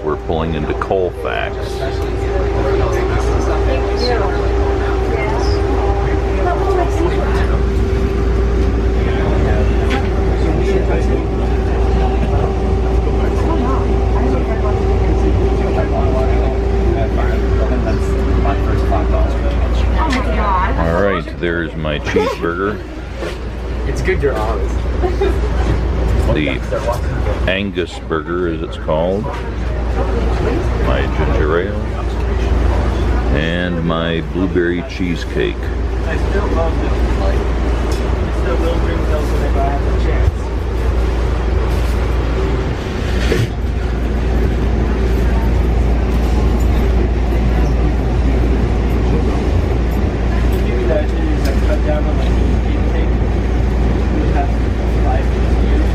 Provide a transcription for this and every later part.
We're pulling into Colfax. All right, there's my cheeseburger. It's good you're honest. The Angus burger, as it's called. My ginger ale. And my blueberry cheesecake. I still love this. I still will bring those whenever I have a chance. Give me that is I cut down on my intake. We have 5 years.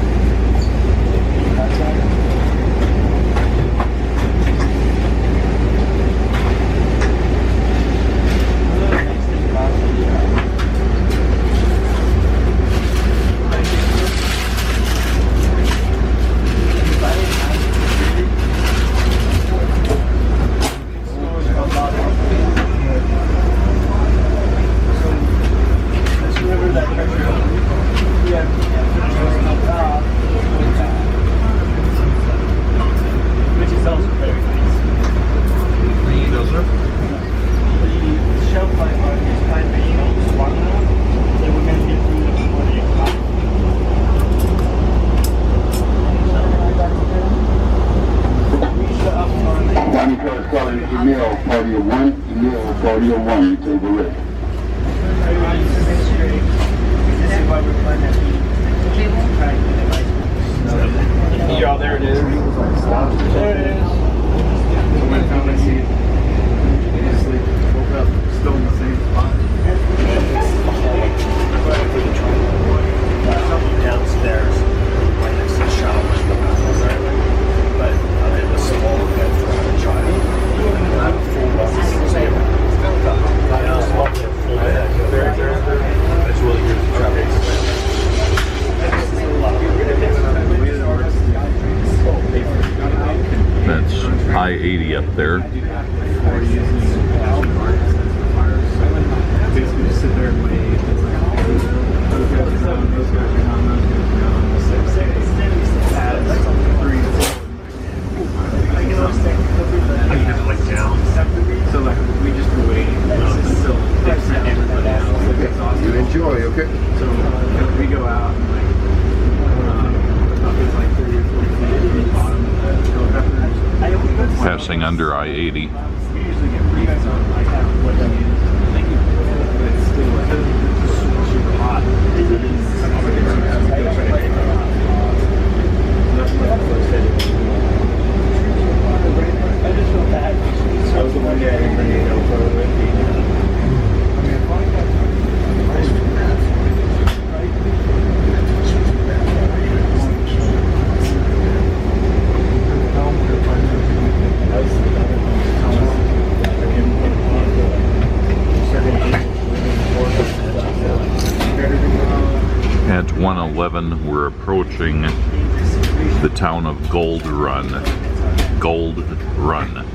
Oh, you okay? So we go out and like it's like 30 or 40 feet in the bottom of the helicopter. Passing under I-80. We usually get briefs on like what that is. But it's still like super hot. I just feel bad. I was the one day I didn't bring a GoPro with me. At 111, we're approaching the town of Gold Run. Gold Run.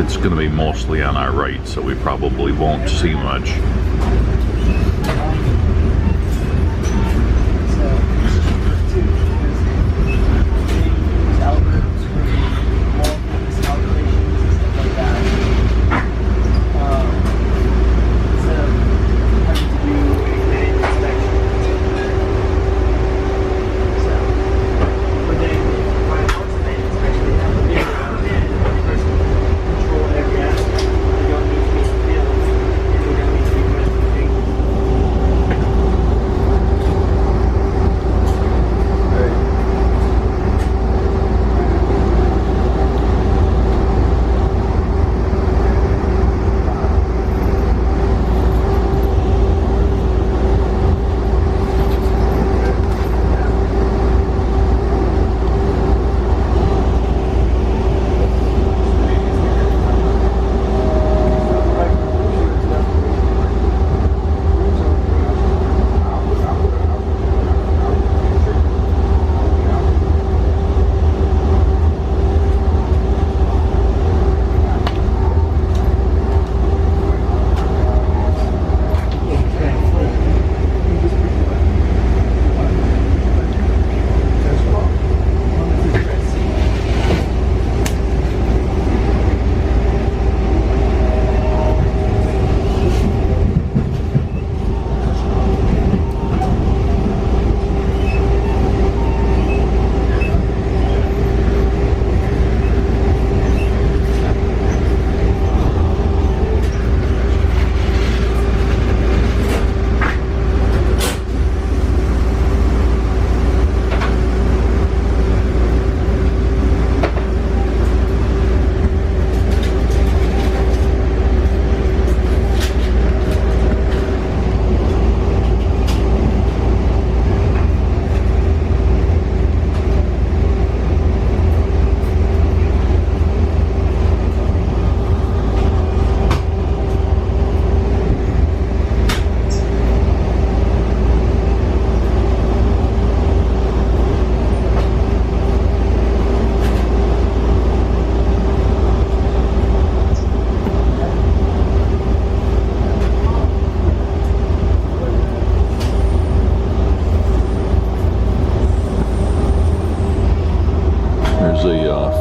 It's going to be mostly on our right, so we probably won't see much.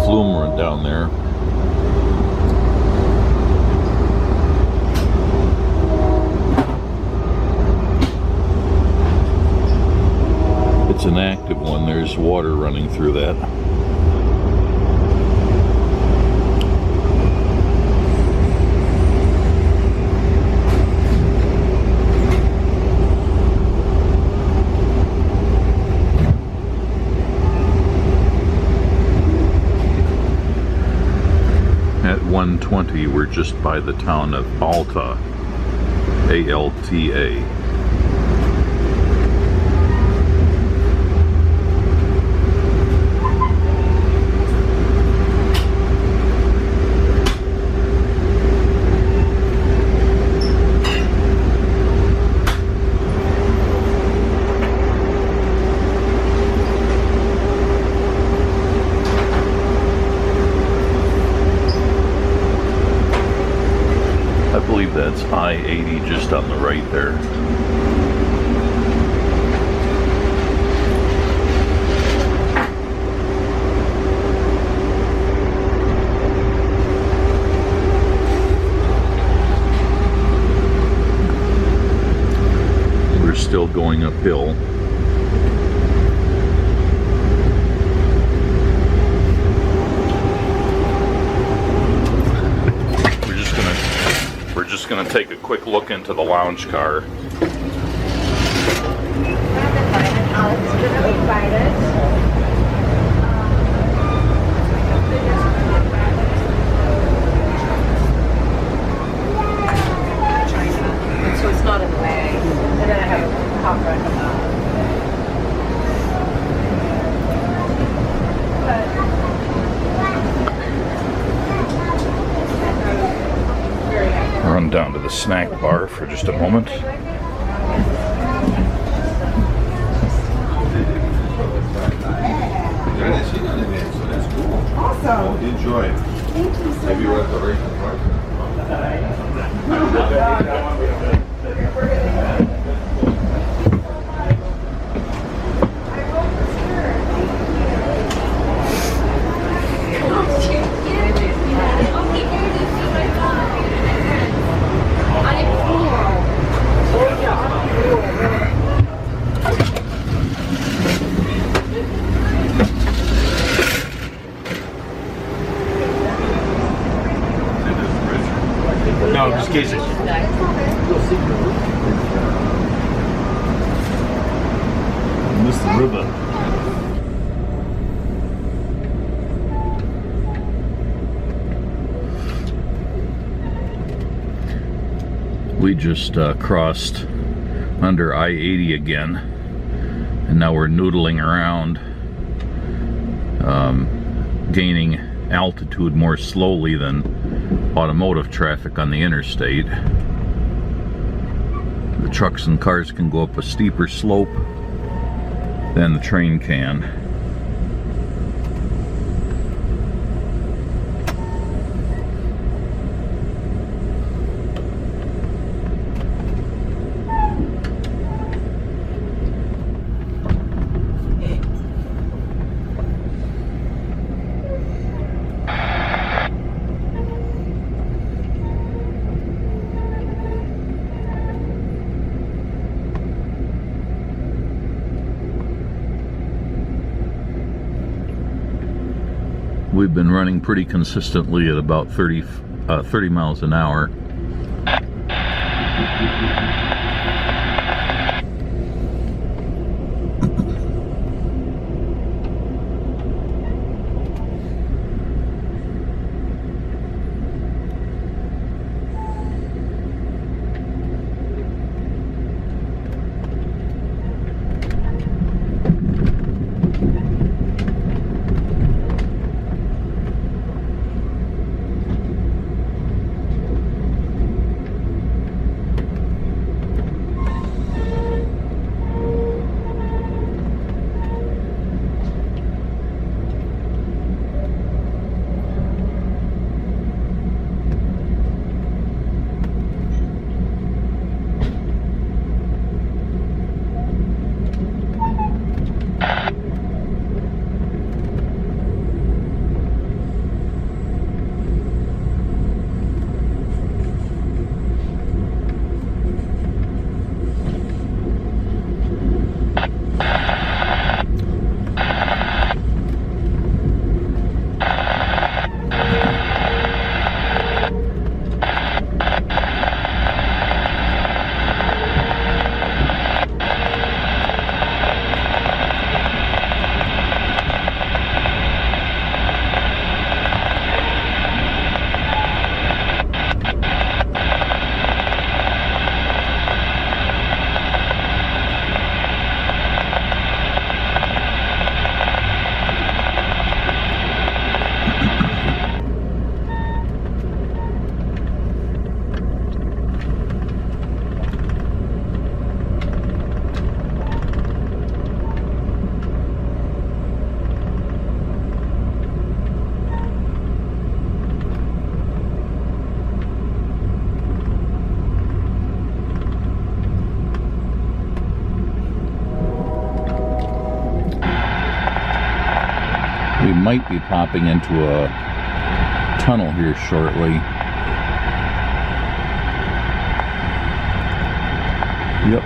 flume down there. It's an active one. There's water running through that. At 120, we're just by the town of Alta, A-L-T-A. I believe that's I-80 just on the right there. going uphill. We're just gonna take a quick look into the lounge car. So it's not in the way. And then I have a hot run. Run down to the snack bar for just a moment. Awesome. Enjoy. Thank you so much. No, just cases. Miss the river. We just crossed under I-80 again, and now we're noodling around, gaining altitude more slowly than automotive traffic on the interstate. The trucks and cars can go up a steeper slope than the train can. We've been running pretty consistently at about 30 miles an hour. We might be popping into a tunnel here shortly. Yep.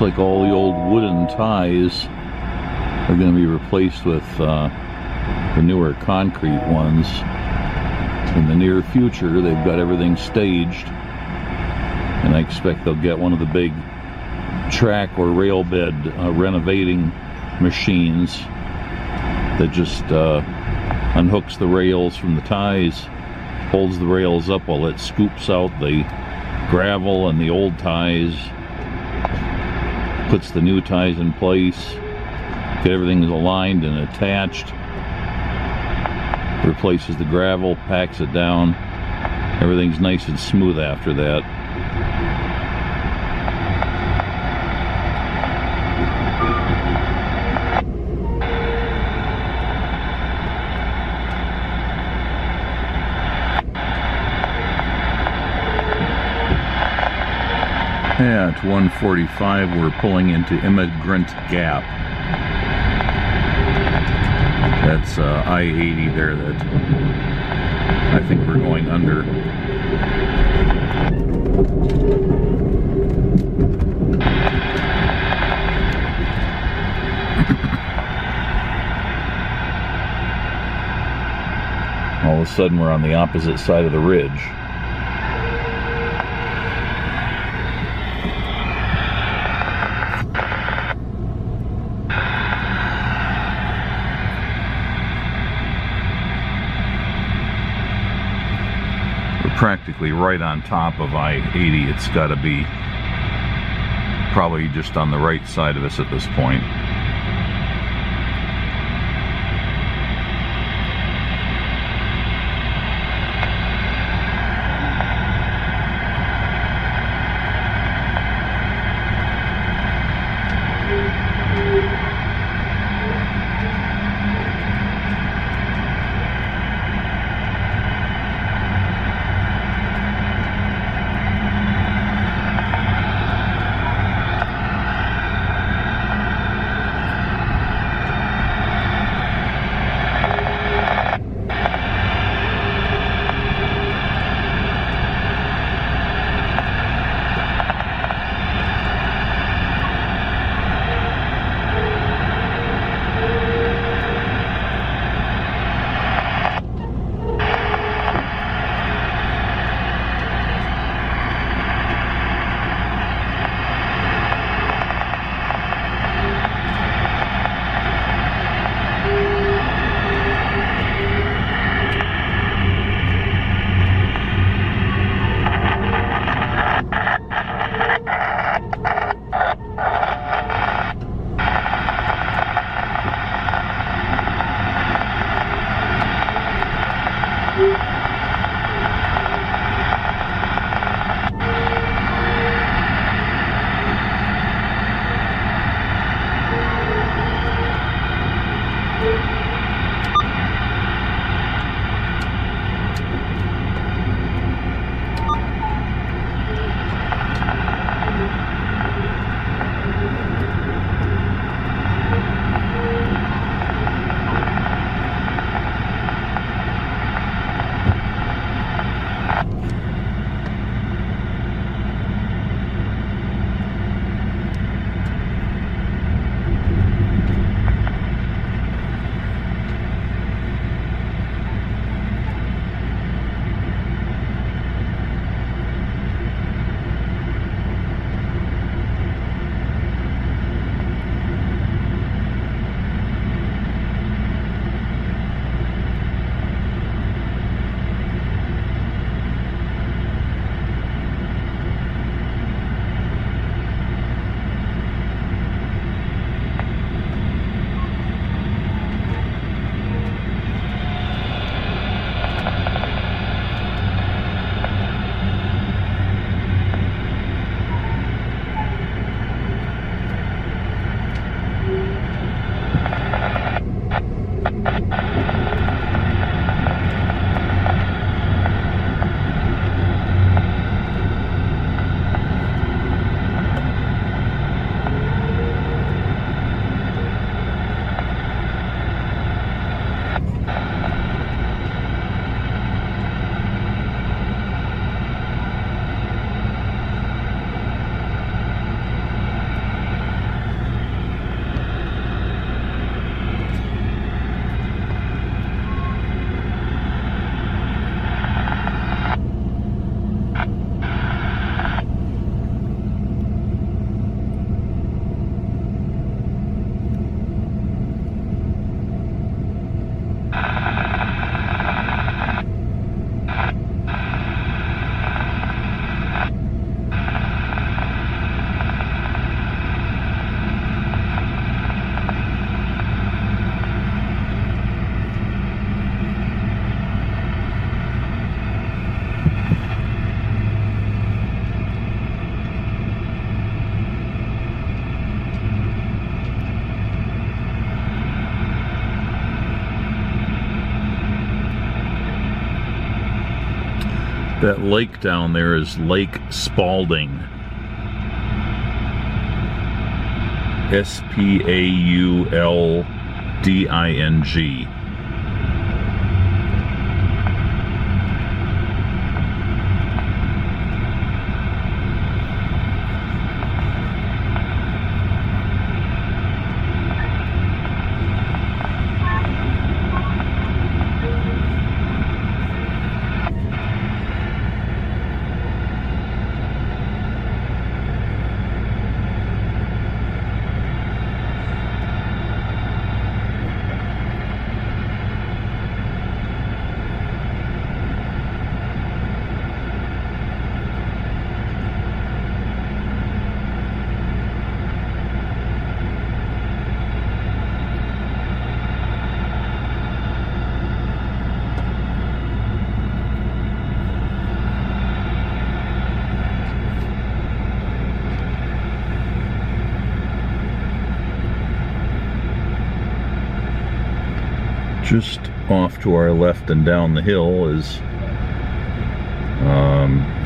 Looks like all the old wooden ties are going to be replaced with the newer concrete ones. In the near future, they've got everything staged, and I expect they'll get one of the big track or rail bed renovating machines that just unhooks the rails from the ties, holds the rails up while it scoops out the gravel and the old ties, puts the new ties in place, get everything aligned and attached, replaces the gravel, packs it down. Everything's nice and smooth after that. At 1:45, we're pulling into Immigrant Gap. That's I-80 there that I think we're going under. All of a sudden we're on the opposite side of the ridge. Practically right on top of I-80. It's got to be probably just on the right side of us at this point. That lake down there is Lake Spalding. Spaulding. Just off to our left and down the hill is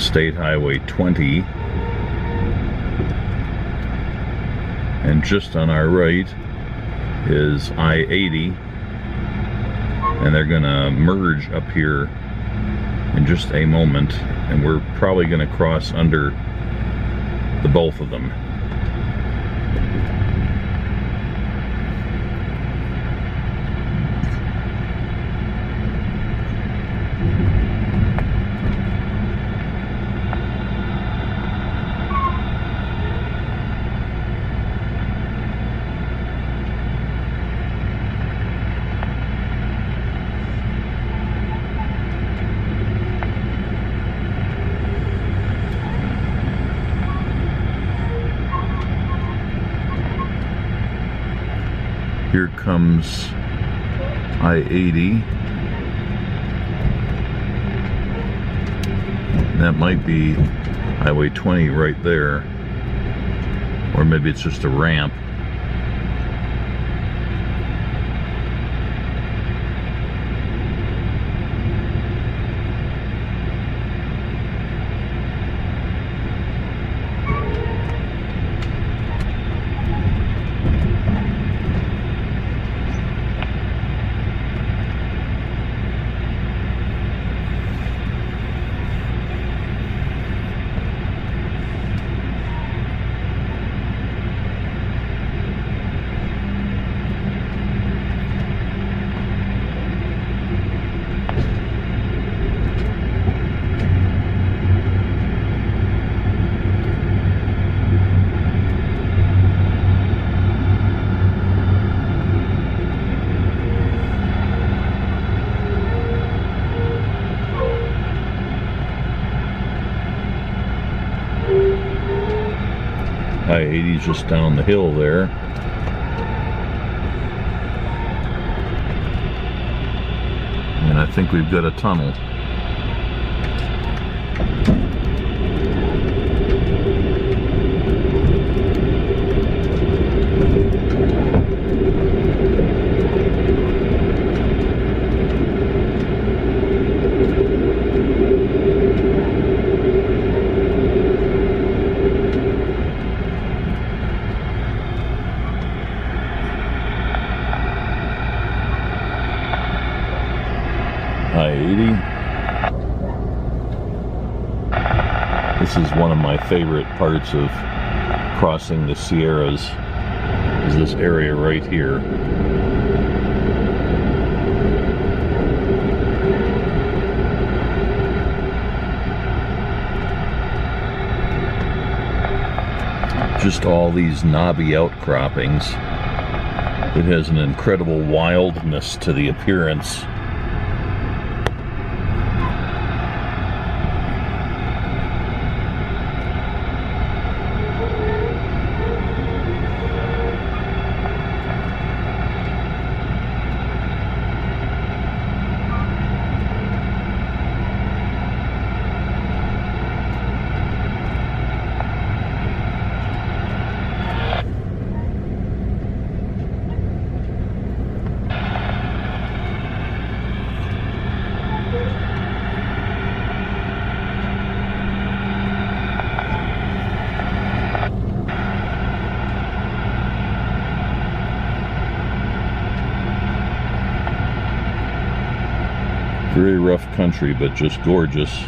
State Highway 20, and just on our right is I-80, and they're gonna merge up here in just a moment, and we're probably gonna cross under the both of them. Here comes I-80. That might be Highway 20 right there. Or maybe it's just a ramp. I-80 is just down the hill there. And I think we've got a tunnel. I-80. This is one of my favorite parts of crossing the Sierras, is this area right here. Just all these knobby outcroppings. It has an incredible wildness to the appearance. Very rough country, but just gorgeous.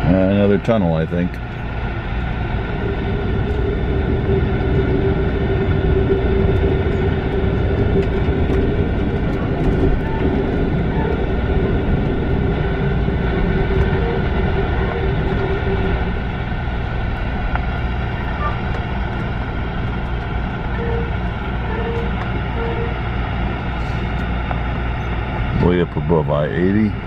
Another tunnel, I think. Way up above I-80.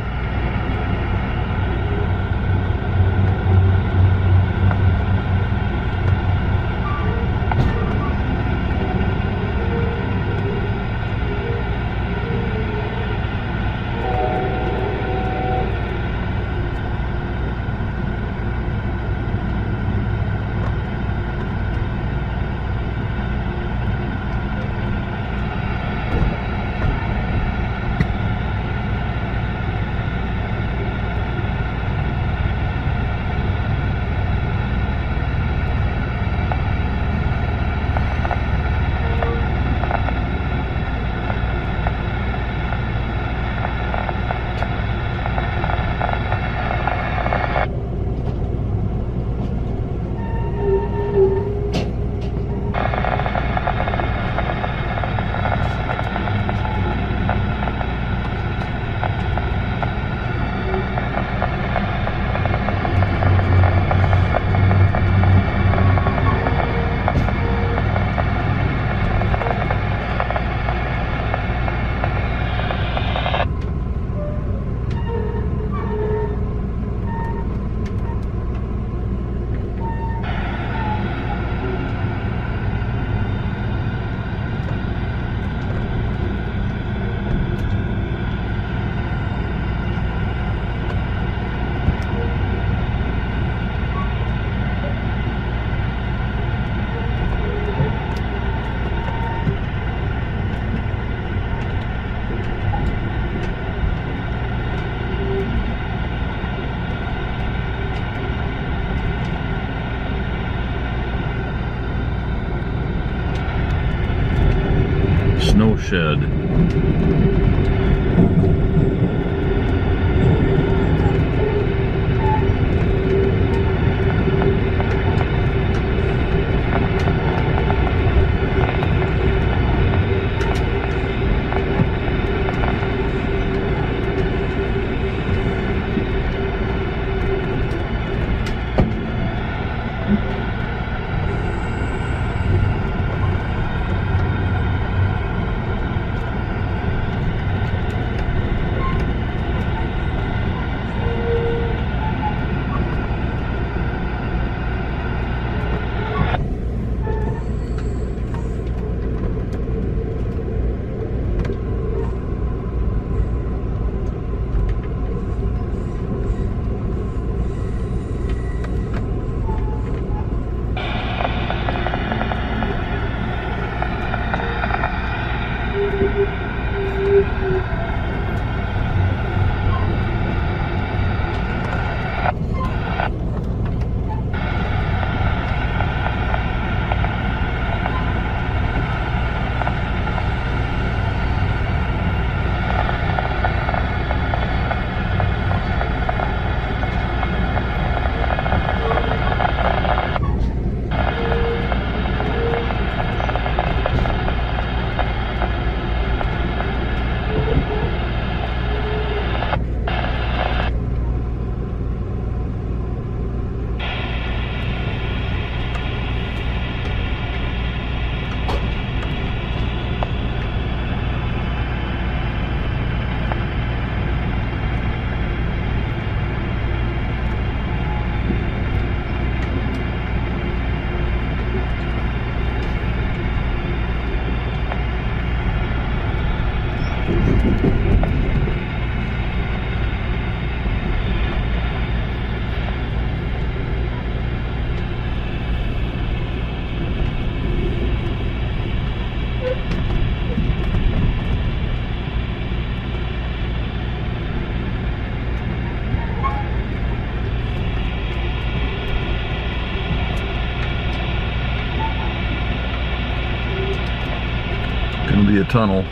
Snow shed. Gonna be a tunnel.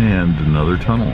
And another tunnel.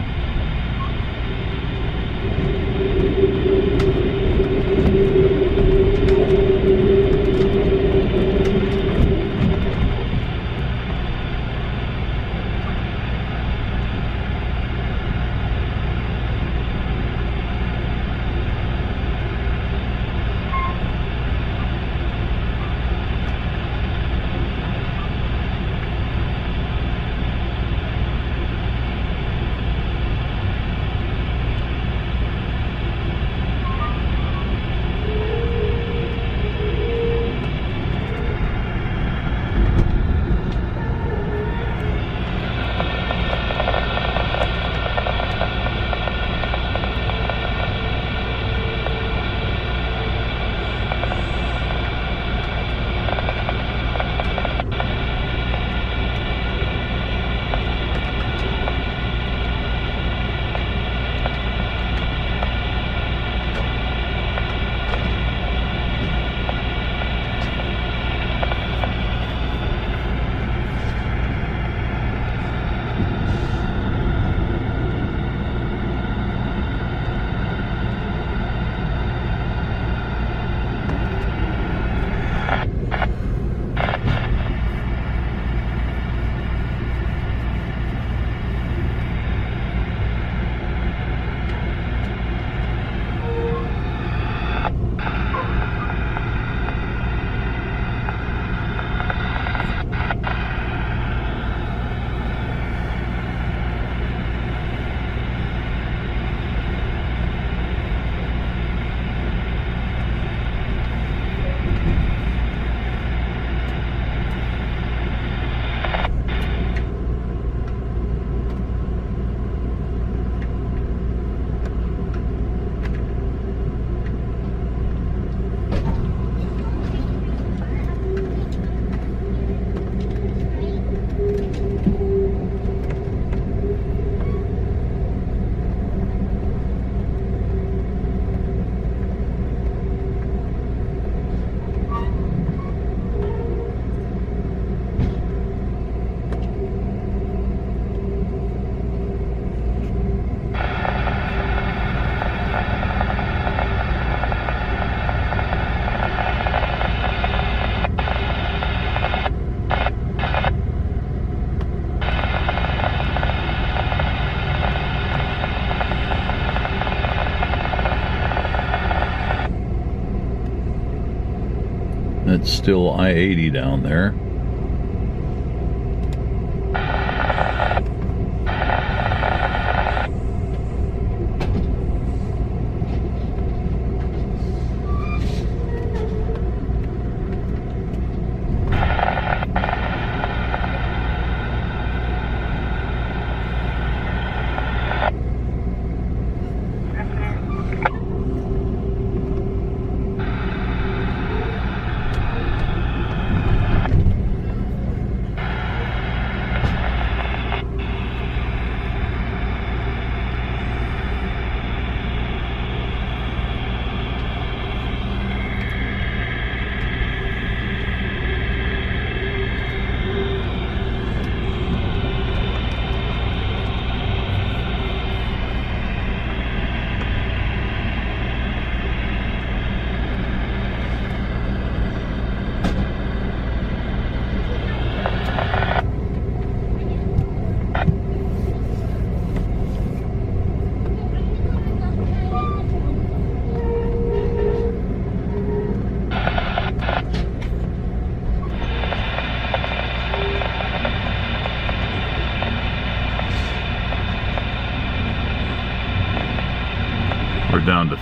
It's still I-80 down there.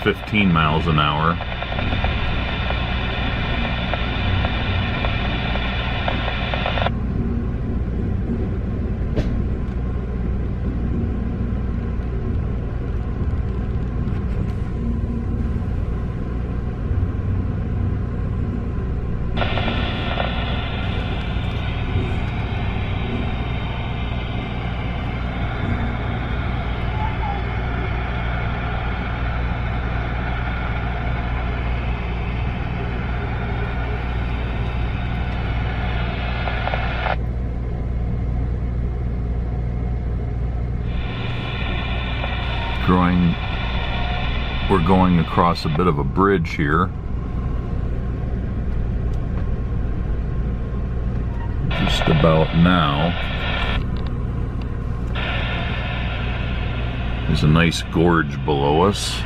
15 miles an hour. We're going across a bit of a bridge here. Just about now. There's a nice gorge below us.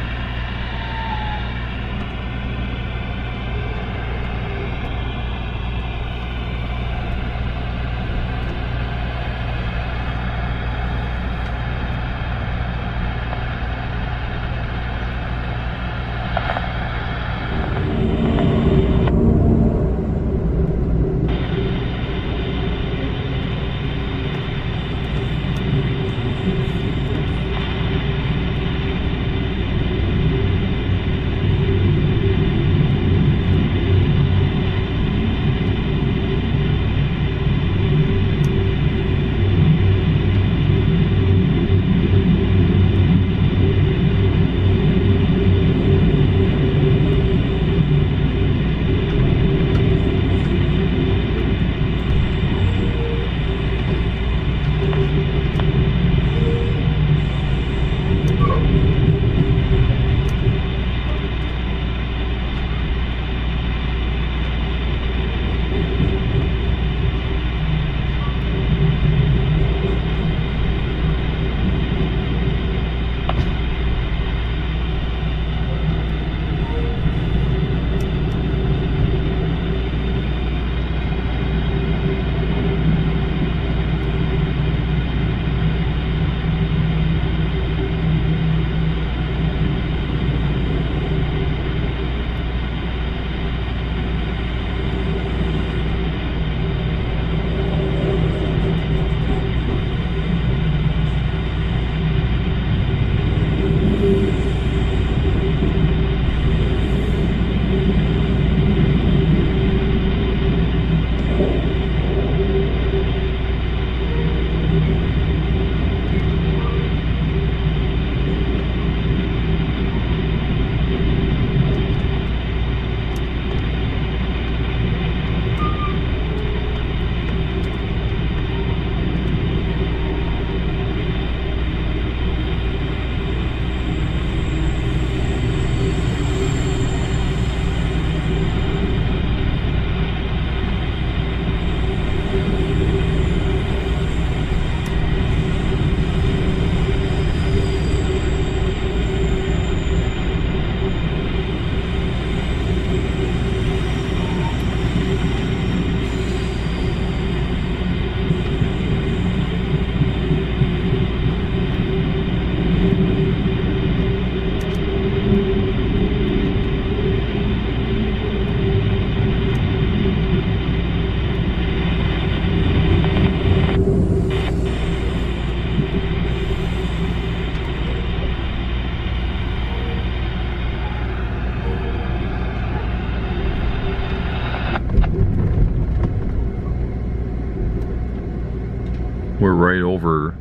We're right over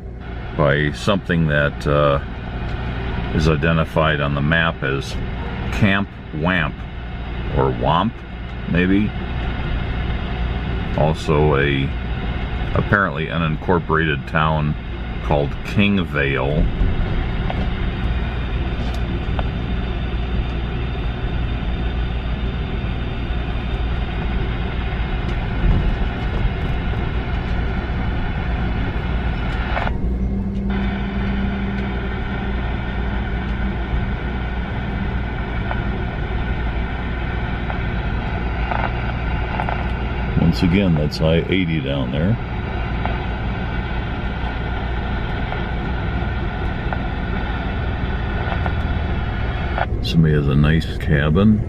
by something that is identified on the map as Camp Wamp, or Wamp, maybe. Also apparently unincorporated town called Kingvale. Once again, that's I-80 down there. Somebody has a nice cabin.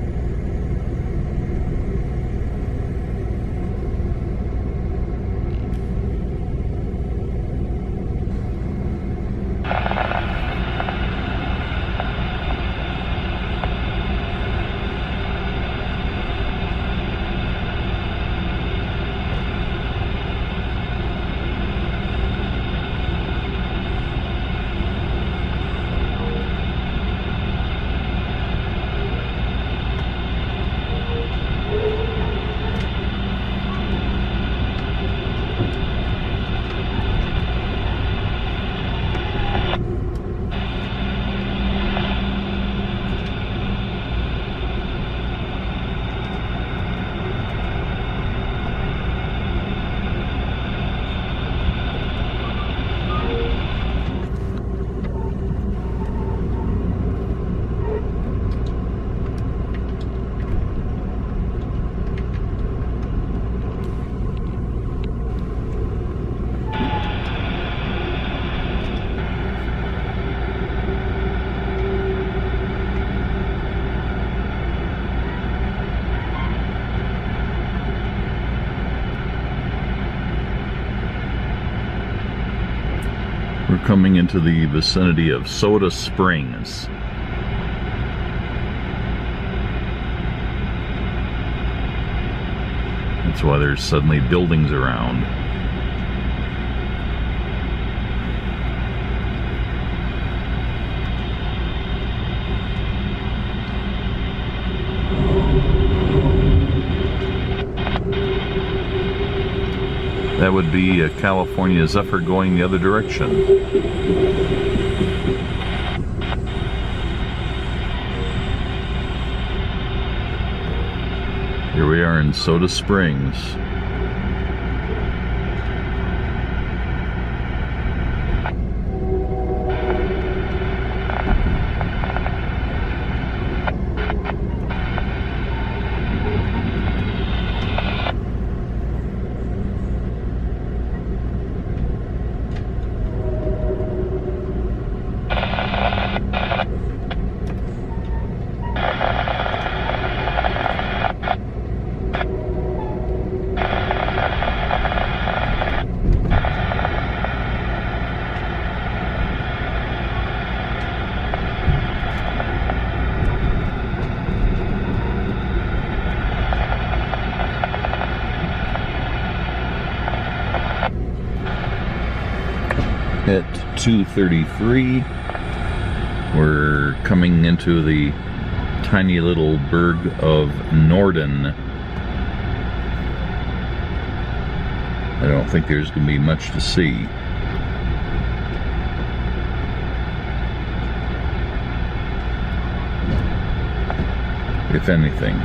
We're coming into the vicinity of Soda Springs. That's why there's suddenly buildings around. That would be a California Zephyr going the other direction. Here we are in Soda Springs. At 2:33, we're coming into the tiny little burg of Norden. I don't think there's going to be much to see. If anything.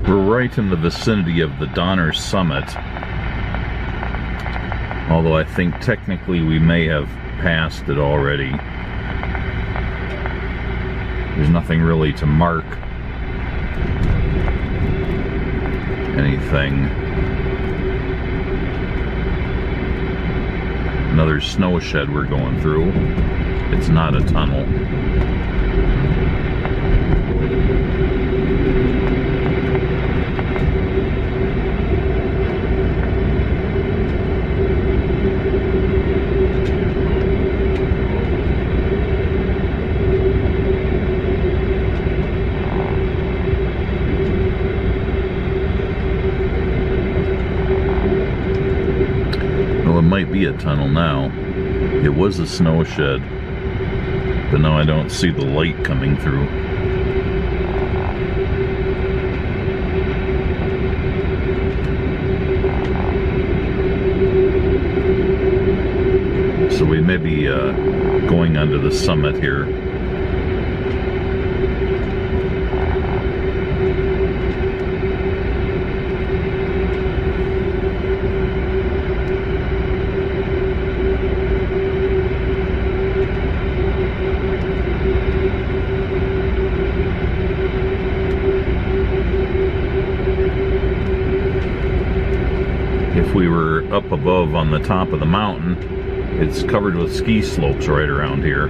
We're right in the vicinity of the Donner Summit, although I think technically we may have passed it already. There's nothing really to mark anything. Another snow shed we're going through. It's not a tunnel. Might be a tunnel now. It was a snow shed, but now I don't see the light coming through. So we may be going onto the summit here. if we were up above on the top of the mountain, it's covered with ski slopes right around here.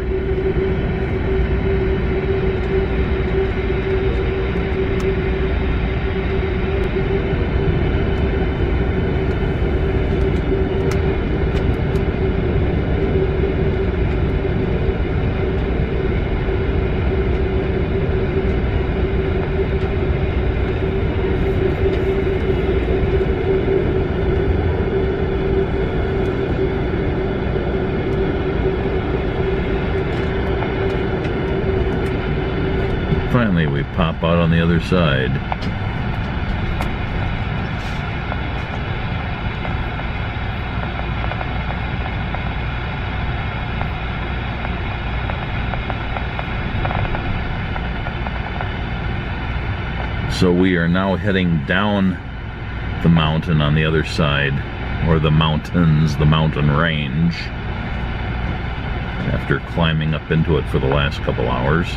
Finally, we pop out on the other side. So we are now heading down the mountain on the other side, or the mountains, the mountain range, after climbing up into it for the last couple hours.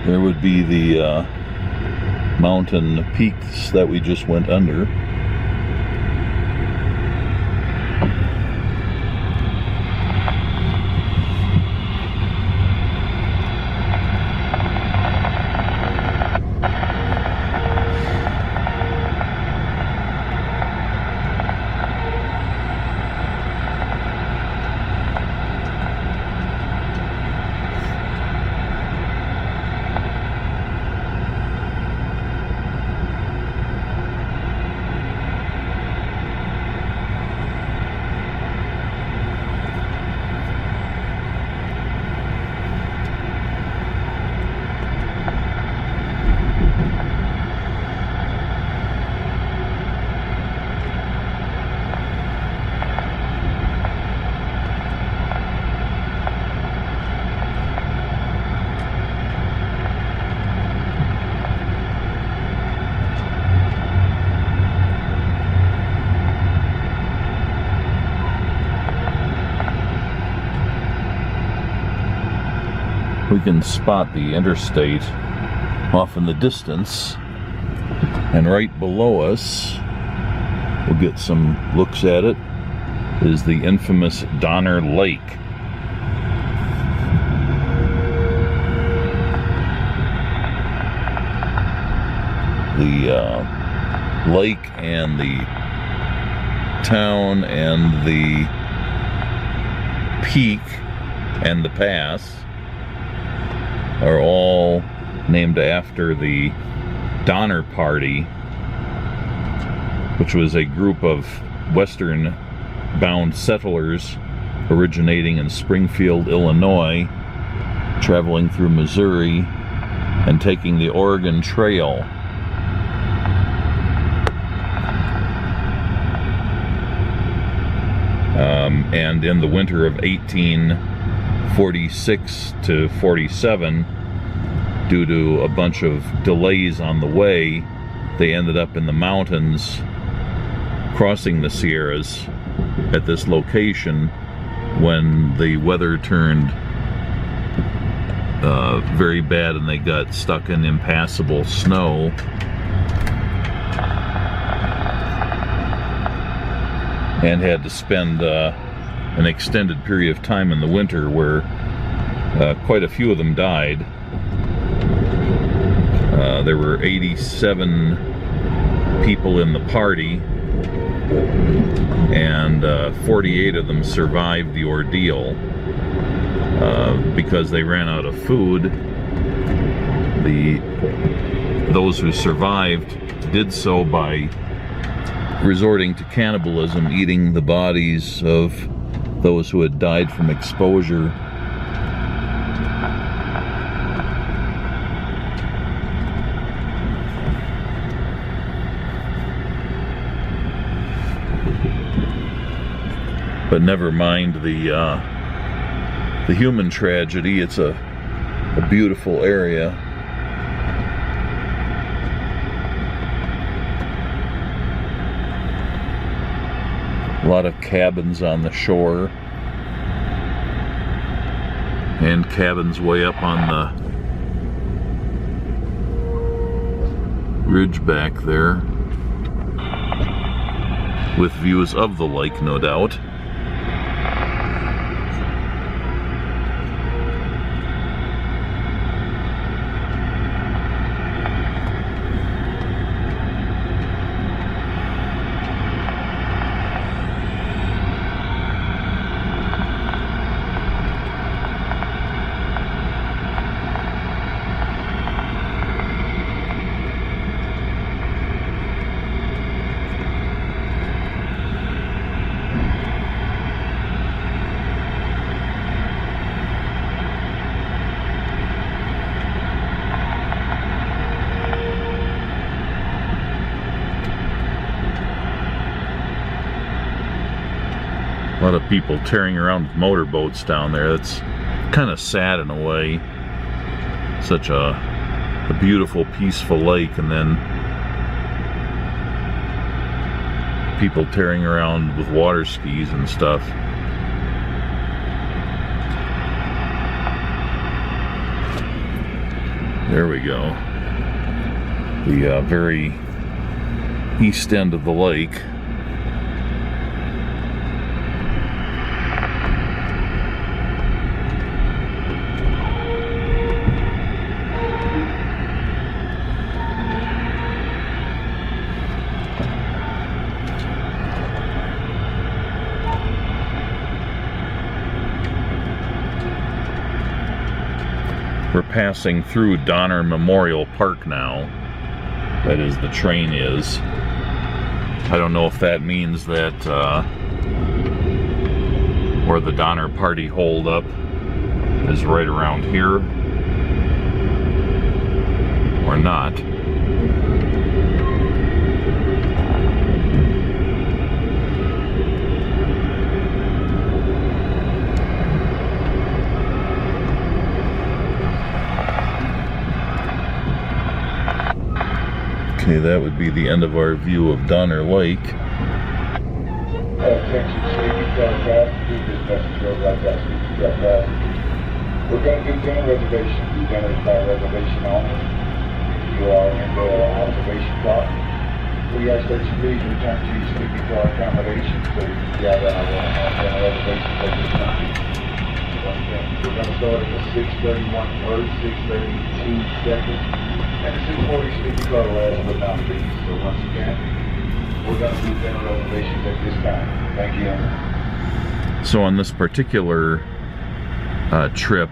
There would be the mountain peaks that we just went under. We can spot the interstate off in the distance, and right below us, we'll get some looks at it, is the infamous Donner Lake. The lake and the town and the peak and the pass are all named after the Donner Party, which was a group of western-bound settlers originating in Springfield, Illinois, traveling through Missouri and taking the Oregon Trail. And in the winter of 1846 to 47, due to a bunch of delays on the way, they ended up in the mountains, crossing the Sierras at this location when the weather turned very bad and they got stuck in impassable snow. And had to spend an extended period of time in the winter where quite a few of them died. There were 87 people in the party, and 48 of them survived the ordeal because they ran out of food. Those who survived did so by resorting to cannibalism, eating the bodies of those who had died from exposure. But never mind the human tragedy. It's a beautiful area. A lot of cabins on the shore and cabins way up on the ridge back there with views of the lake, no doubt. A lot of people tearing around with motorboats down there. That's kind of sad in a way. Such a beautiful, peaceful lake, and then people tearing around with water skis and stuff. There we go. The very east end of the lake. We're passing through Donner Memorial Park now. That is, the train is. I don't know if that means that where the Donner Party holdup is right around here or not. Okay, that would be the end of our view of Donner Lake. Attention, safety car passengers, this message goes like that, safety car passengers. We're going to do dinner reservations. The dinner is by reservation only. You are in the observation car. We ask that you please return to your sleeping car accommodation so you can gather our dinner reservations at this time. We're going to start at the 6:31 first, 6:32 second. And the 6:40 sleeping car last but not least. So once again, we're going to do dinner reservations at this time. Thank you. So on this particular trip,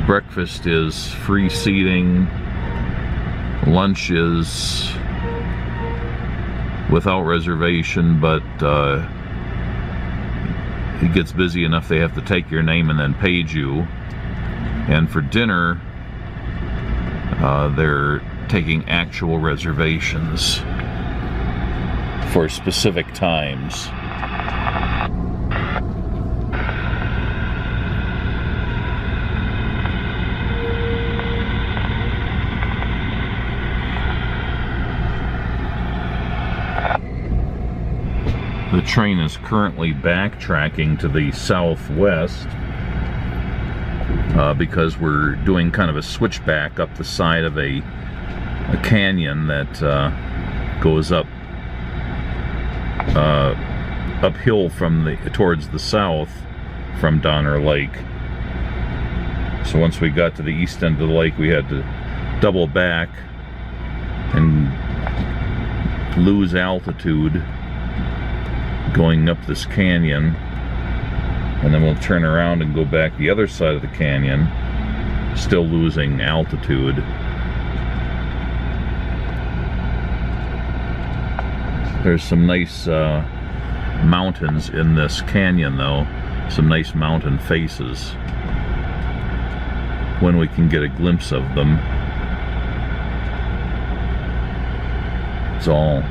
breakfast is free seating, lunch is without reservation, but it gets busy enough they have to take your name and then page you. And for dinner, they're taking actual reservations for specific times. The train is currently backtracking to the southwest because we're doing kind of a switchback up the side of a canyon that goes up uphill from towards the south from Donner Lake. So once we got to the east end of the lake, we had to double back and lose altitude going up this canyon, and then we'll turn around and go back the other side of the canyon, still losing altitude. There's some nice mountains in this canyon, though. Some nice mountain faces. When we can get a glimpse of them. It's all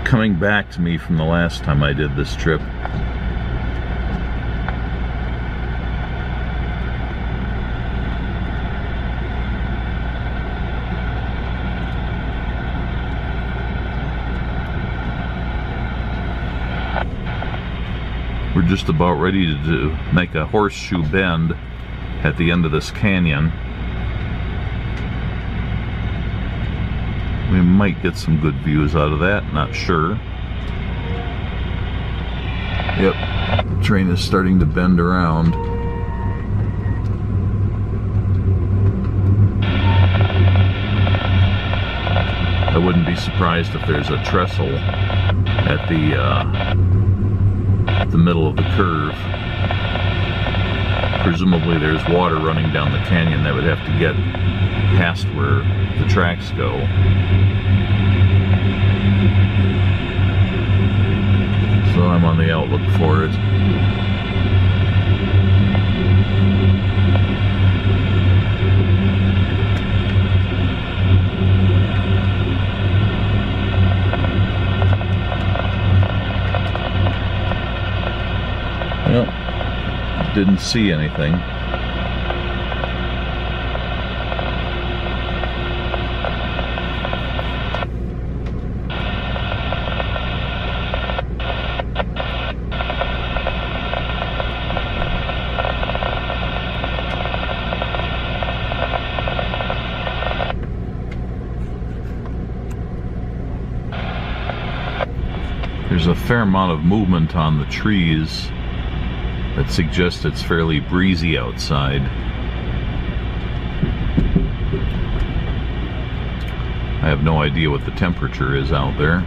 coming back to me from the last time I did this trip. We're just about ready to make a horseshoe bend at the end of this canyon. We might get some good views out of that, not sure. Yep, the train is starting to bend around. I wouldn't be surprised if there's a trestle at the middle of the curve. Presumably there's water running down the canyon that would have to get past where the tracks go. So I'm on the outlook for it. Well, didn't see anything. There's a fair amount of movement on the trees that suggests it's fairly breezy outside. I have no idea what the temperature is out there.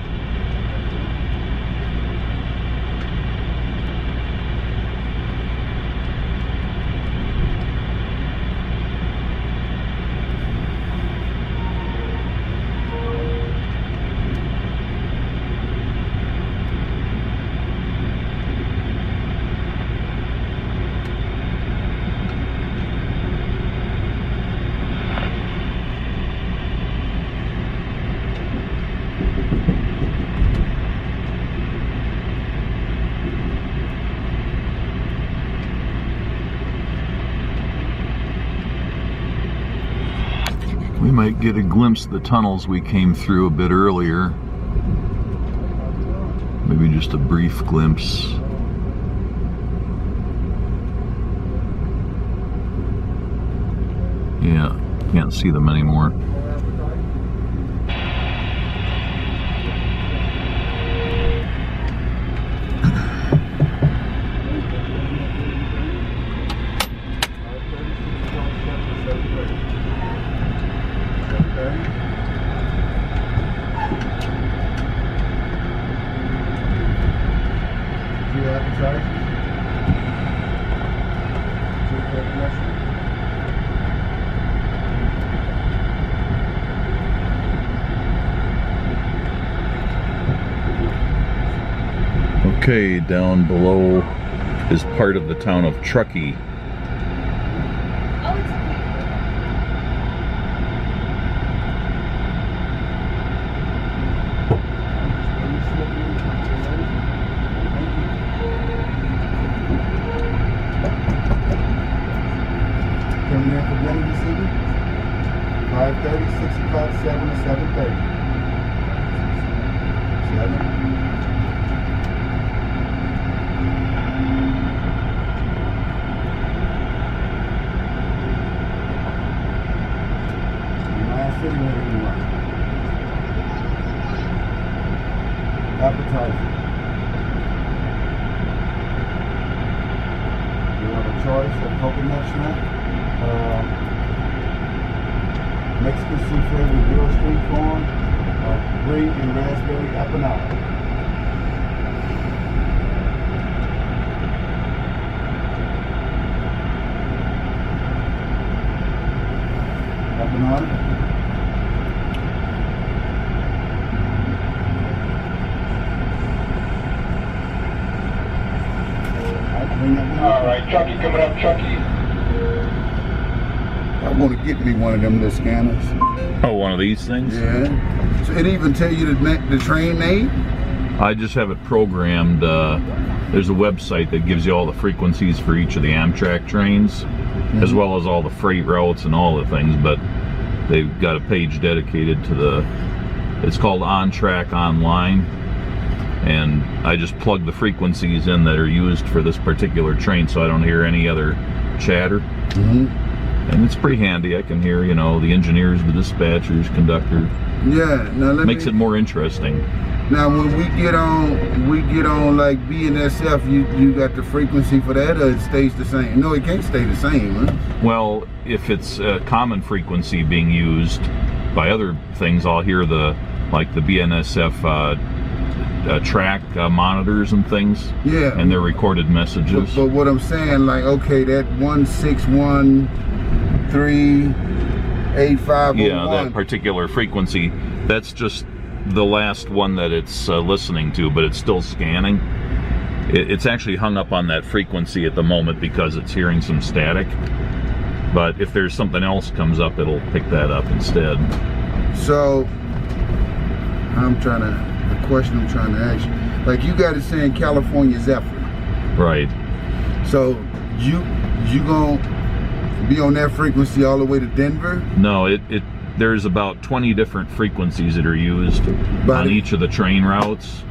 We might get a glimpse of the tunnels we came through a bit earlier. Maybe just a brief glimpse. Yeah, can't see them anymore. Okay, down below is part of the town of Truckee. Coming in for dinner this evening? 5:30, 6 o'clock, 7 or 7:30. 7. Appetizer. You have a choice of coconut shrimp, Mexican soup flavored grilled street corn, green and raspberry empanada. Empanada. Bring that down. All right, Truckee coming up, Truckee. I want to get me one of them little scanners. Oh, one of these things? Yeah. So it even tell you the train name? I just have it programmed. There's a website that gives you all the frequencies for each of the AMTRAK trains, as well as all the freight routes and all the things, but they've got a page dedicated to it's called AMTRAK Online, and I just plug the frequencies in that are used for this particular train so I don't hear any other chatter. And it's pretty handy. I can hear, you know, the engineers, the dispatchers, conductor. Yeah. Now Makes it more interesting. Now when we get on like BNSF, you got the frequency for that, or it stays the same? No, it can't stay the same, huh? Well, if it's a common frequency being used by other things, I'll hear the BNSF track monitors and things. Yeah. And their recorded messages. But what I'm saying, like, okay, that 1613851. Yeah, that particular frequency, that's just the last one that it's listening to, but it's still scanning. It's actually hung up on that frequency at the moment because it's hearing some static. But if there's something else comes up, it'll pick that up instead. So, the question I'm trying to ask you, like you got it saying California Zephyr. Right. So, you gonna be on that frequency all the way to Denver? No, there's about 20 different frequencies that are used on each of the train routes,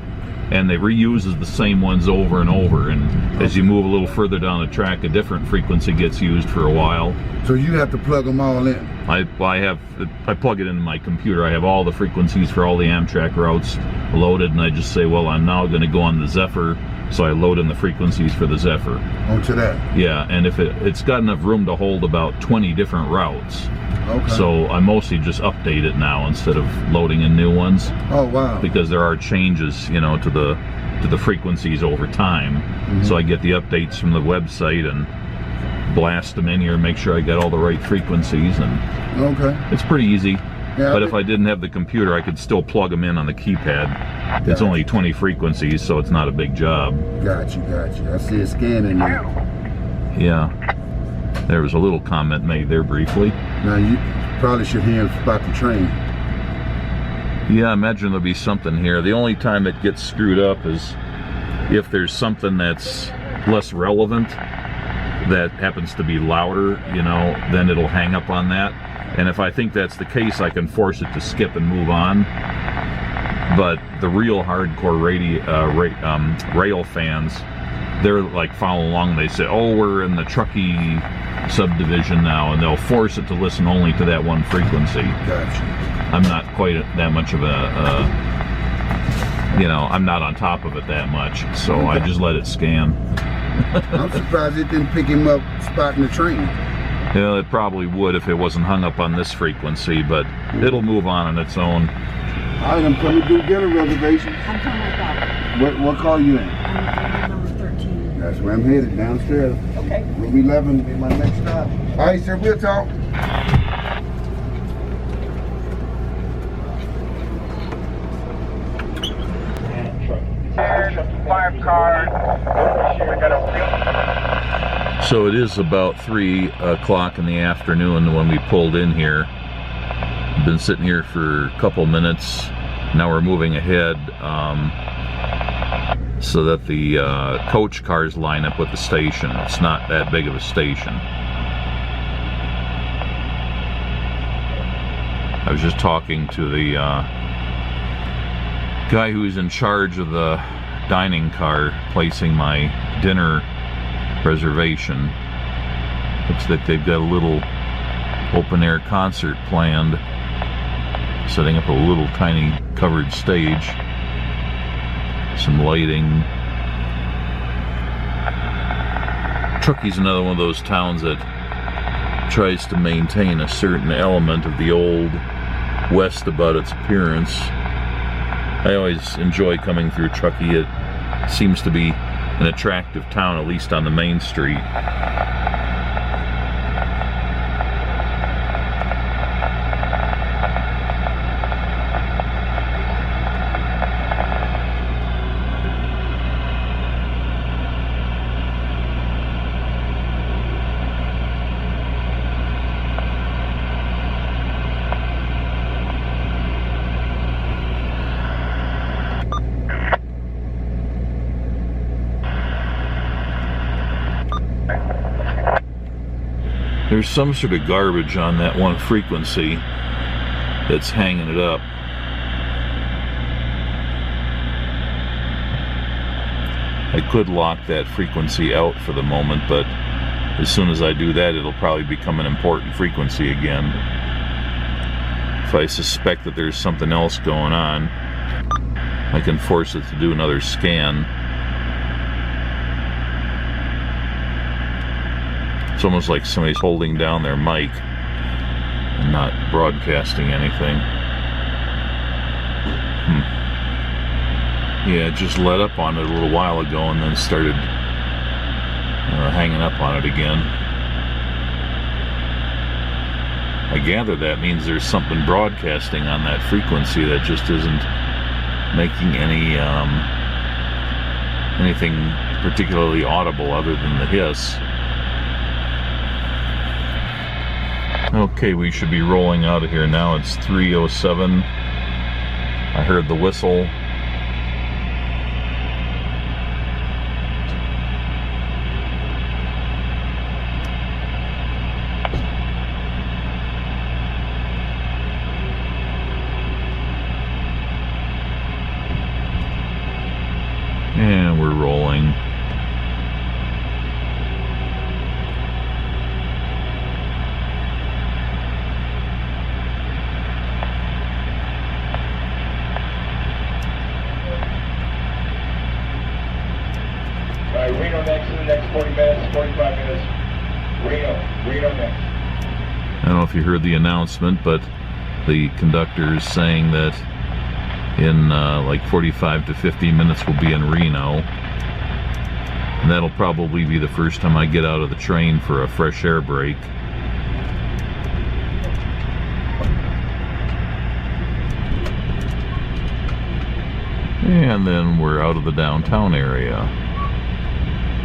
and they reuses the same ones over and over, and as you move a little further down the track, a different frequency gets used for a while. So you have to plug them all in? I plug it into my computer. I have all the frequencies for all the AMTRAK routes loaded, and I just say, well, I'm now going to go on the Zephyr, so I load in the frequencies for the Zephyr. Onto that? Yeah, and if it's got enough room to hold about 20 different routes. Okay. So I mostly just update it now instead of loading in new ones. Oh wow! Because there are changes, you know, to the frequencies over time. So I get the updates from the website and blast them in here and make sure I get all the right frequencies. And it's pretty easy. Yeah, but if I didn't have the computer, I could still plug them in on the keypad. It's only 20 frequencies, so it's not a big job. Gotcha. I see it scanning there. Yeah. There was a little comment made there briefly. Now you probably should hear about the train. Yeah, I imagine there'll be something here. The only time it gets screwed up is if there's something that's less relevant that happens to be louder, you know, then it'll hang up on that. And if I think that's the case, I can force it to skip and move on. But the real hardcore rail fans, they're like following along. They say, oh, we're in the Truckee subdivision now, and they'll force it to listen only to that one frequency. Gotcha. I'm not quite that much of you know, I'm not on top of it that much, so I just let it scan. I'm surprised it didn't pick him up spotting the train. Yeah, it probably would if it wasn't hung up on this frequency, but it'll move on its own. All right, I'm coming to get a reservation. I'm coming right back. What car you in? I'm number 13. That's where I'm headed, downstairs. Okay. Room 11 will be my next stop. All right, sir, we'll talk. 5 cars. We got a So it is about 3 o'clock in the afternoon when we pulled in here. Been sitting here for a couple minutes. Now we're moving ahead so that the coach cars line up with the station. It's not that big of a station. I was just talking to the guy who's in charge of the dining car, placing my dinner reservation. Looks like they've got a little open-air concert planned, setting up a little tiny covered stage, some lighting. Truckee's another one of those towns that tries to maintain a certain element of the old West about its appearance. I always enjoy coming through Truckee. It seems to be an attractive town, at least on the main street. There's some sort of garbage on that one frequency that's hanging it up. I could lock that frequency out for the moment, but as soon as I do that, it'll probably become an important frequency again. If I suspect that there's something else going on, I can force it to do another scan. It's almost like somebody's holding down their mic and not broadcasting anything. Yeah, it just let up on it a little while ago and then started hanging up on it again. I gather that means there's something broadcasting on that frequency that just isn't making anything particularly audible other than the hiss. Okay, we should be rolling out of here now. It's 3:07. I heard the whistle. And we're rolling. Reno next in the next 40 minutes, 45 minutes. Reno next. I don't know if you heard the announcement, but the conductor is saying that in like 45 to 50 minutes we'll be in Reno. And that'll probably be the first time I get out of the train for a fresh air break. And then we're out of the downtown area.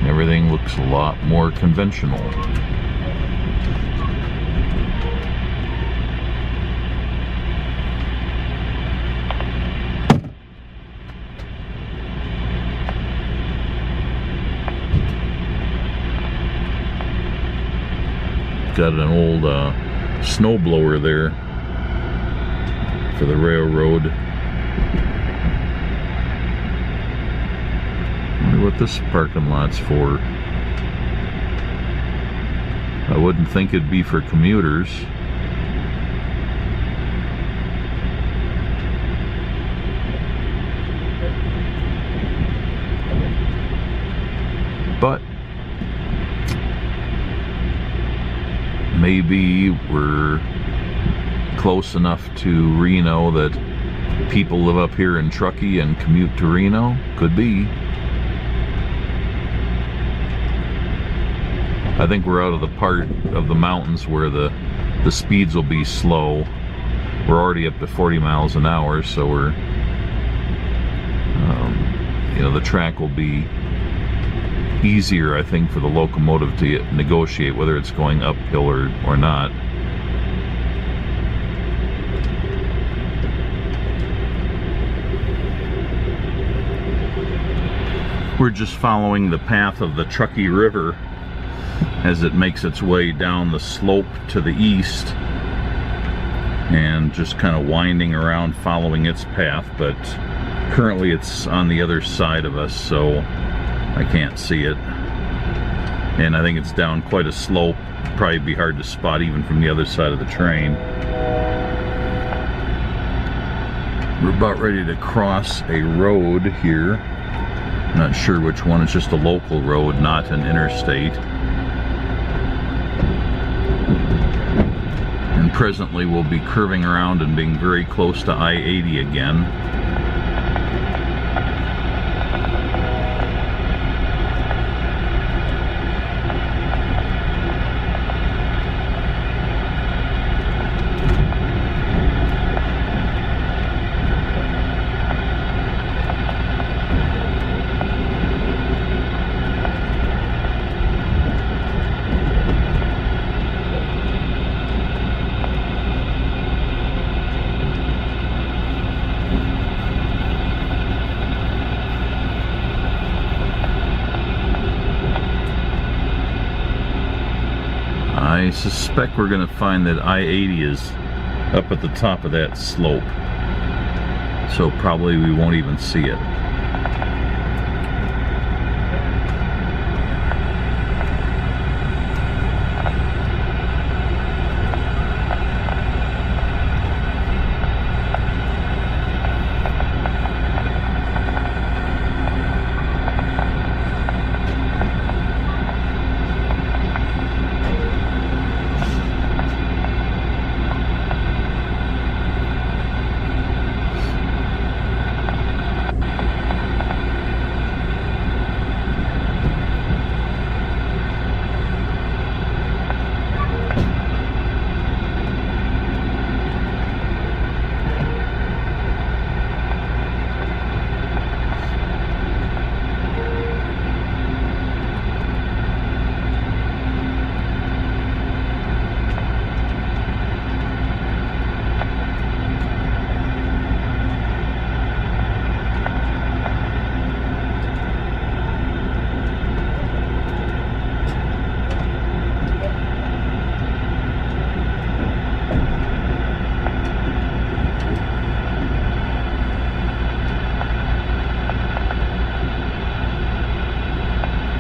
Everything looks a lot more conventional. Got an old snowblower there for the railroad. Wonder what this parking lot's for. I wouldn't think it'd be for commuters. But maybe we're close enough to Reno that people live up here in Truckee and commute to Reno. Could be. I think we're out of the part of the mountains where the speeds will be slow. We're already up to 40 miles an hour, so we're, the track will be easier, I think, for the locomotive to negotiate whether it's going uphill or not. We're just following the path of the Truckee River as it makes its way down the slope to the east, and just kind of winding around following its path, but currently it's on the other side of us, so I can't see it. And I think it's down quite a slope. Probably be hard to spot even from the other side of the train. We're about ready to cross a road here. Not sure which one. It's just a local road, not an interstate. And presently we'll be curving around and being very close to I-80 again. I suspect we're going to find that I-80 is up at the top of that slope. So probably we won't even see it.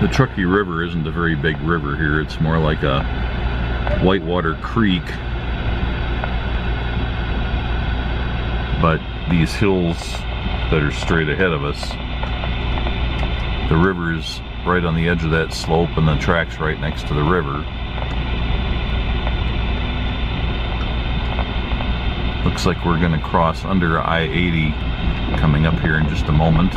The Truckee River isn't a very big river here. It's more like a whitewater creek. But these hills that are straight ahead of us, the river's right on the edge of that slope and the track's right next to the river. Looks like we're going to cross under I-80 coming up here in just a moment.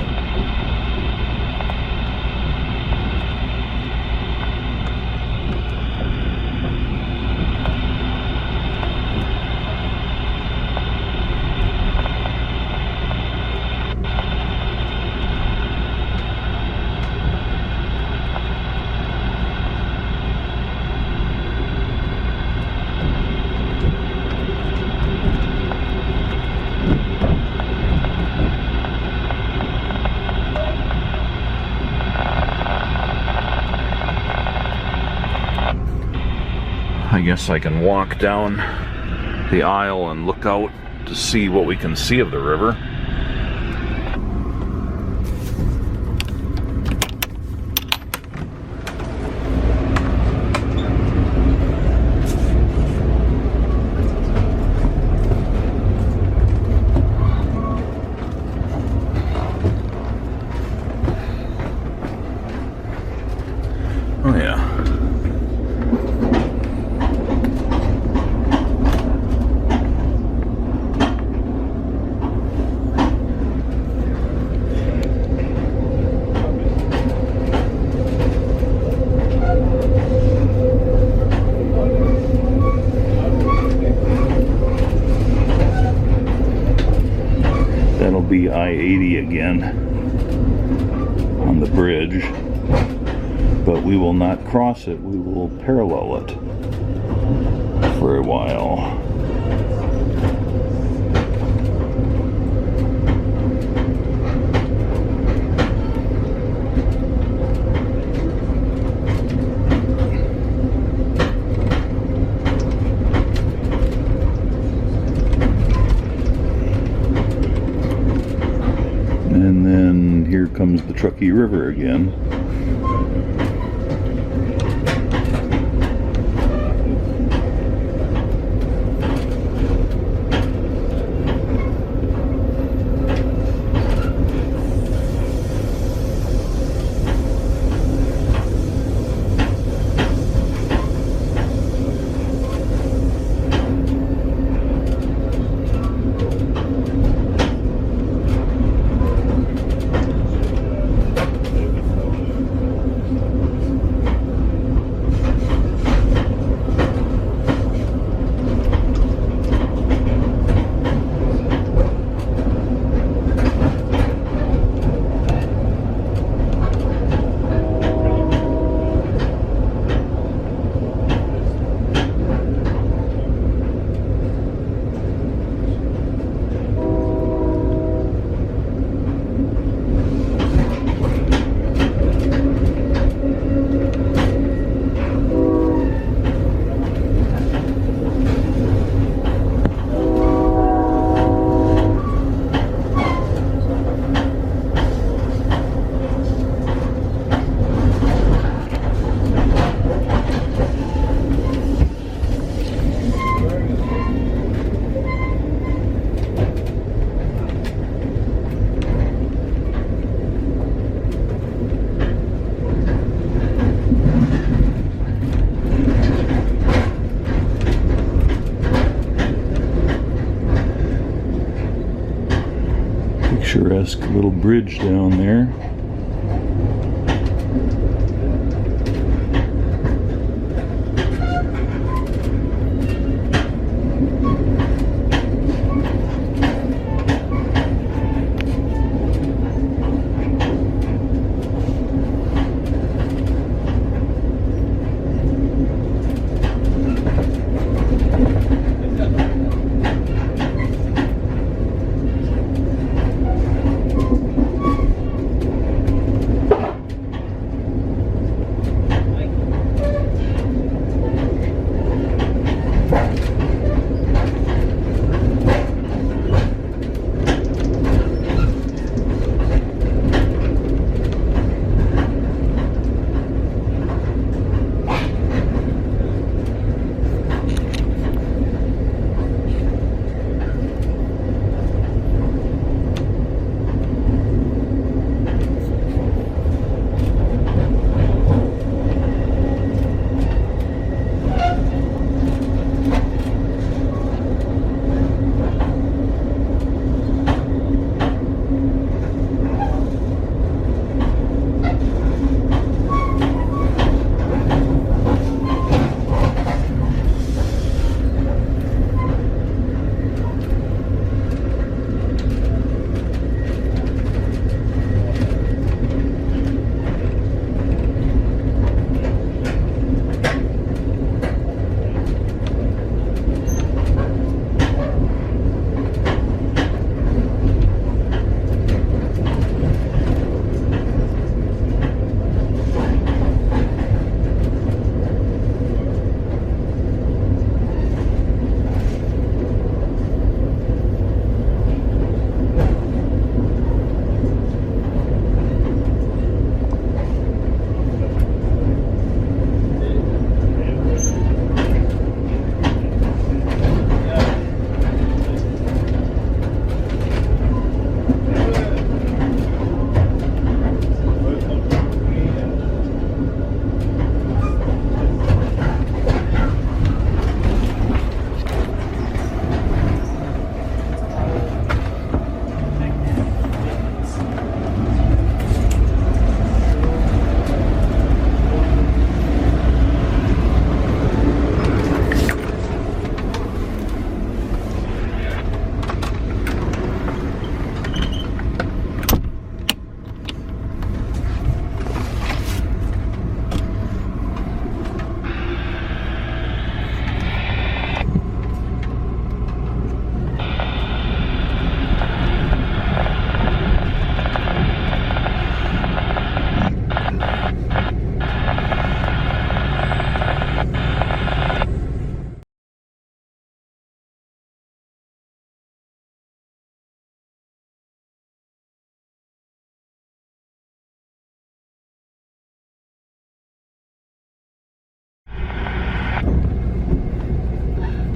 I guess I can walk down the aisle and look out to see what we can see of the river. Oh yeah. That'll be I-80 again on the bridge, but we will not cross it. We will parallel it for a while. And then here comes the Truckee River again. Picturesque little bridge down there.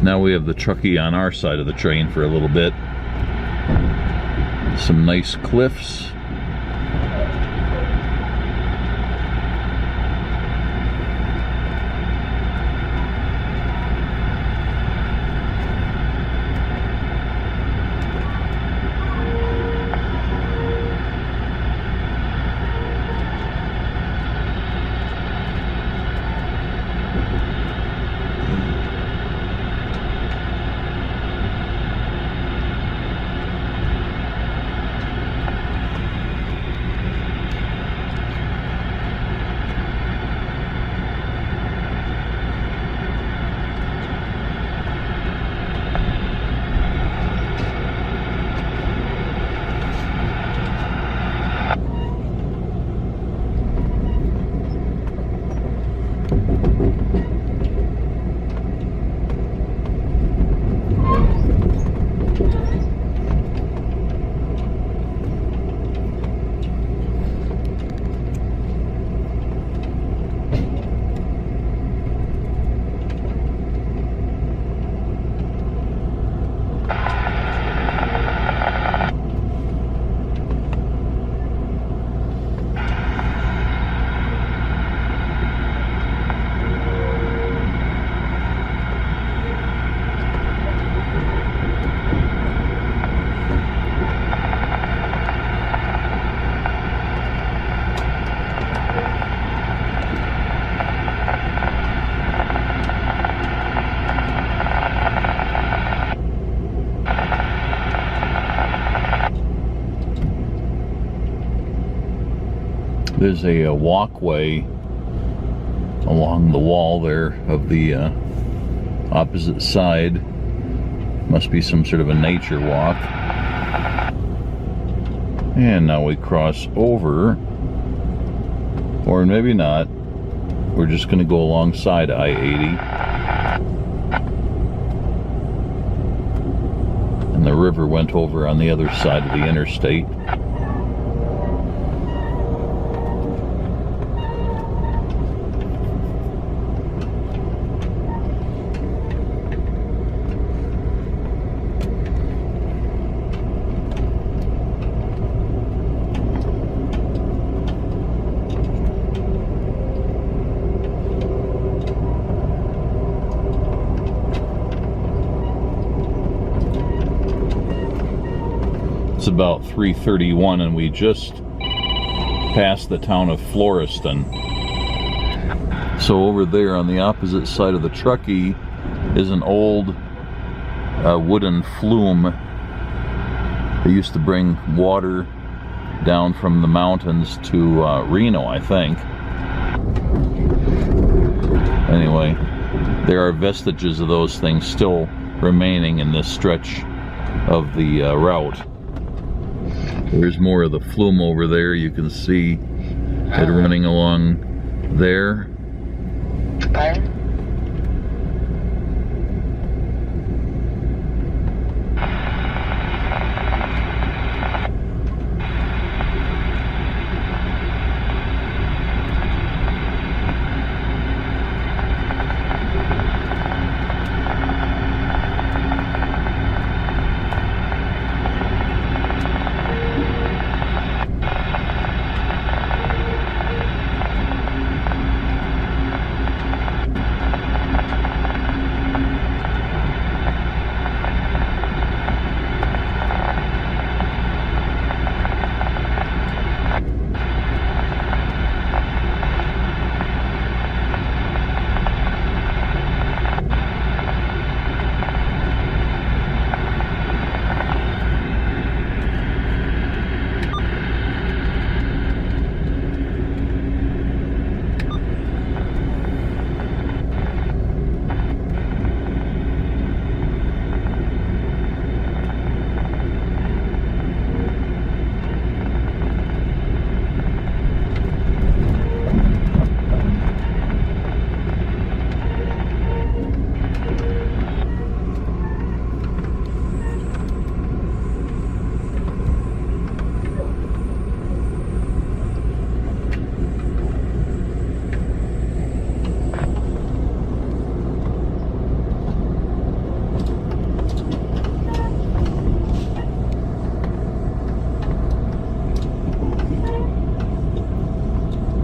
Now we have the Truckee on our side of the train for a little bit. Some nice cliffs. There's a walkway along the wall there of the opposite side. Must be some sort of a nature walk. And now we cross over, or maybe not. We're just going to go alongside I-80. And the river went over on the other side of the interstate. It's about 3:31 and we just passed the town of Floreston. So over there on the opposite side of the Truckee is an old wooden flume. They used to bring water down from the mountains to Reno, I think. Anyway, there are vestiges of those things still remaining in this stretch of the route. There's more of the flume over there. You can see it running along there.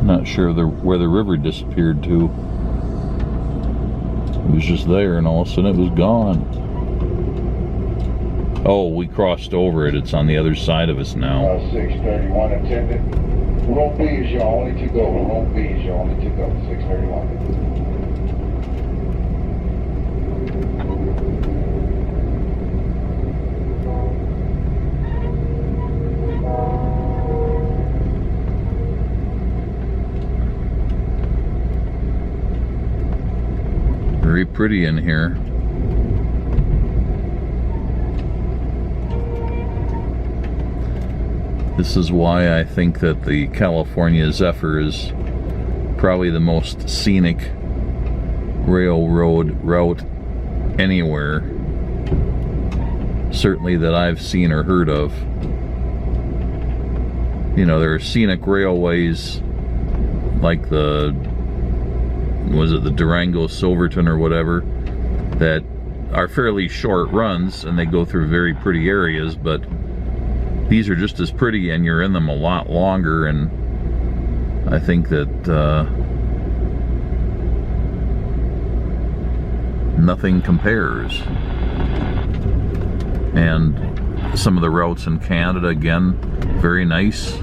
Not sure where the river disappeared to. It was just there and all of a sudden it was gone. Oh, we crossed over it. It's on the other side of us now. 631 attendant. Room B is your only to go. Room B is your only to go. 631. Very pretty in here. This is why I think that the California Zephyr is probably the most scenic railroad route anywhere, certainly that I've seen or heard of. You know, there are scenic railways like the Durango Silverton or whatever that are fairly short runs and they go through very pretty areas, but these are just as pretty and you're in them a lot longer, and I think that nothing compares. And some of the routes in Canada, again, very nice,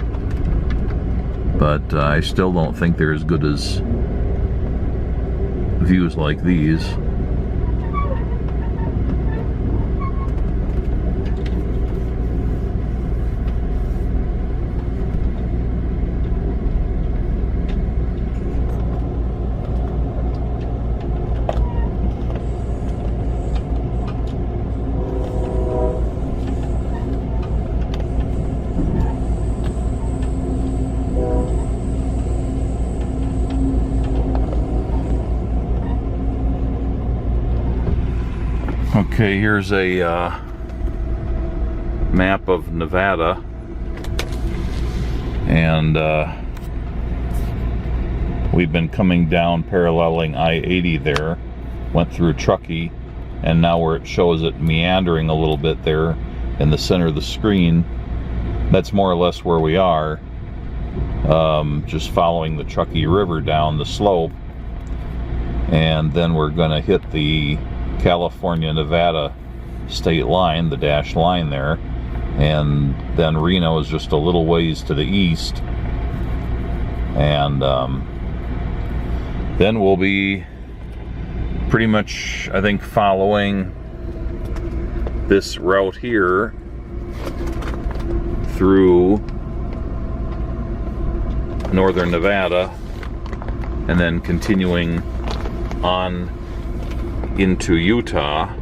but I still don't think they're as good as views like these. Okay, here's a map of Nevada, and we've been coming down paralleling I-80 there, went through Truckee, and now where it shows it meandering a little bit there in the center of the screen, that's more or less where we are, just following the Truckee River down the slope, and then we're going to hit the California-Nevada state line, the dashed line there, and then Reno is just a little ways to the east, and then we'll be pretty much, I think, following this route here through northern Nevada, and then continuing on into Utah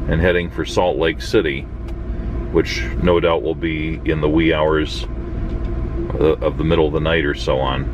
and heading for Salt Lake City, which no doubt will be in the wee hours of the middle of the night or so on.